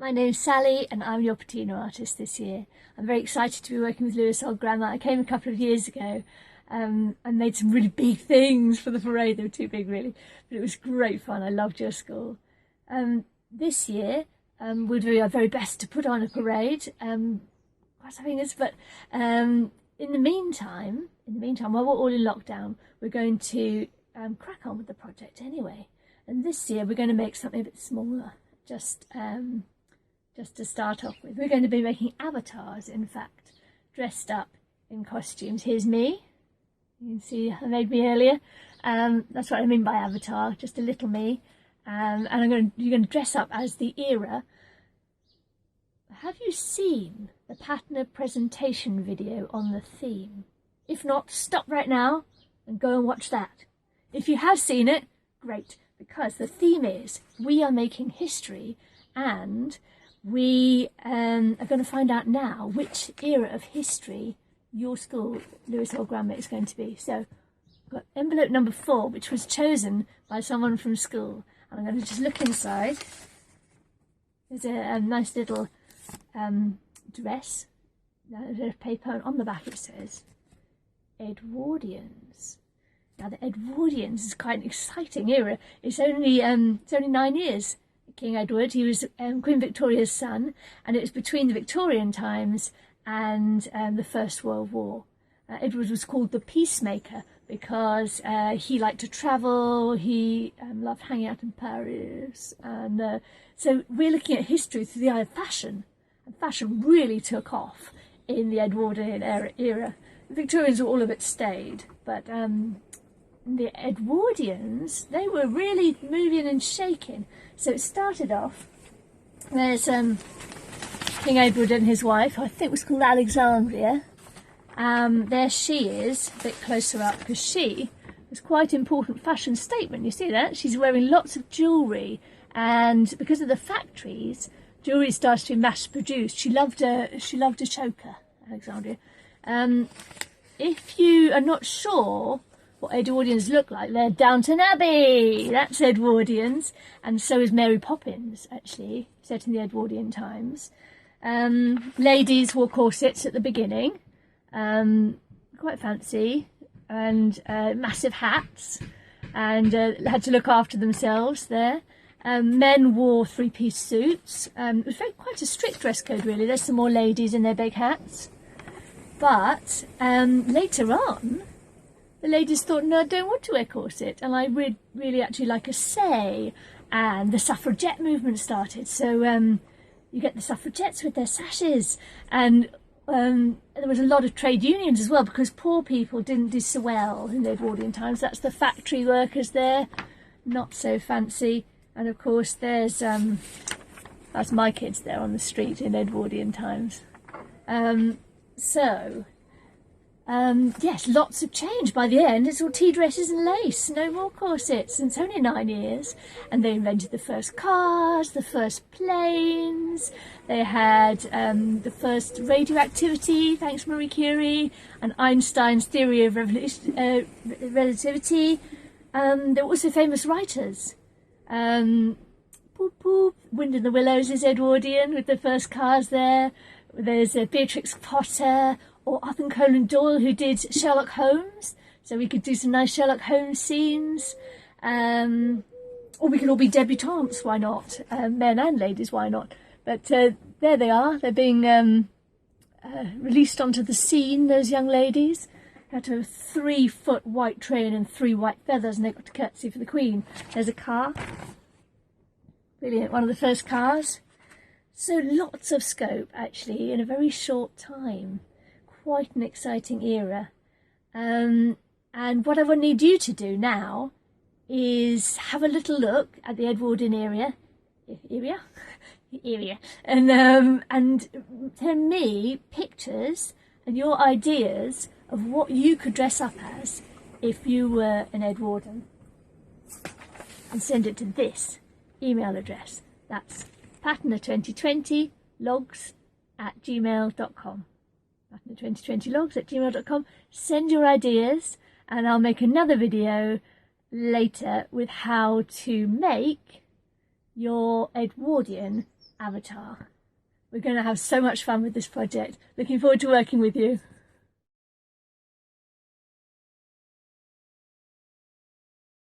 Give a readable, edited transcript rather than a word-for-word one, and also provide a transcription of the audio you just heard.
My name's Sally and I'm your Patina artist this year. I'm very excited to be working with Lewes Old Grammar. I came a couple of years ago and made some really big things for the parade. They were too big really, but it was great fun. I loved your school. This year we'll do our very best to put on a parade. Cross our fingers, but in the meantime, while we're all in lockdown, we're going to crack on with the project anyway. And this year we're going to make something a bit smaller, just to start off with. We're going to be making avatars, in fact, dressed up in costumes. Here's me. You can see I made me earlier. That's what I mean by avatar, just a little me. And you're going to dress up as the era. Have you seen the Patina presentation video on the theme? If not, stop right now and go and watch that. If you have seen it, great, because the theme is we are making history, and we are going to find out now which era of history your school, Lewes Old Grammar, is going to be. So I've got envelope number 4, which was chosen by someone from school. And I'm going to just look inside. There's a nice little dress, a bit of paper, and on the back it says Edwardians. Now the Edwardians is quite an exciting era. It's only 9 years. King Edward, he was Queen Victoria's son, and it was between the Victorian times and the First World War. Edward was called the Peacemaker because he liked to travel, he loved hanging out in Paris, and so we're looking at history through the eye of fashion, and fashion really took off in the Edwardian era. The Victorians were all a bit staid, but the Edwardians, they were really moving and shaking. So it started off, there's King Edward and his wife, I think was called Alexandria. There she is, a bit closer up, because she was quite an important fashion statement. You see that? She's wearing lots of jewellery, and because of the factories, jewellery started to be mass produced. She loved a choker, Alexandria. If you are not sure what Edwardians look like, they're Downton Abbey, that's Edwardians, and so is Mary Poppins, actually, set in the Edwardian times. Ladies wore corsets at the beginning, quite fancy, and massive hats, and had to look after themselves there. Men wore 3-piece suits. It was quite a strict dress code really. There's some more ladies in their big hats, but later on the ladies thought, no, I don't want to wear corset, and I would really actually like a say, and the suffragette movement started. So you get the suffragettes with their sashes, and there was a lot of trade unions as well, because poor people didn't do so well in the Edwardian times. That's the factory workers there, not so fancy. And of course there's that's my kids there on the street in Edwardian times. Yes, lots of change. By the end, it's all tea dresses and lace, no more corsets, and it's only 9 years. And they invented the first cars, the first planes, they had the first radioactivity, thanks to Marie Curie, and Einstein's theory of relativity. They were also famous writers. Poop Poop, Wind in the Willows is Edwardian, with the first cars there. There's Beatrix Potter, or Arthur Conan Doyle, who did Sherlock Holmes, so we could do some nice Sherlock Holmes scenes. Or we could all be debutantes, why not? Men and ladies, why not? But there they are, they're being released onto the scene, those young ladies. They had to have a 3-foot white train and 3 white feathers, and they got to curtsy for the Queen. There's a car, brilliant, one of the first cars. So lots of scope actually in a very short time. Quite an exciting era. And what I would need you to do now is have a little look at the Edwardian area, and send me pictures and your ideas of what you could dress up as if you were an Edwardian, and send it to this email address. That's patina2020logs@gmail.com. patina2020logs@gmail.com. Send your ideas, and I'll make another video later with how to make your Edwardian avatar. We're going to have so much fun with this project. Looking forward to working with you.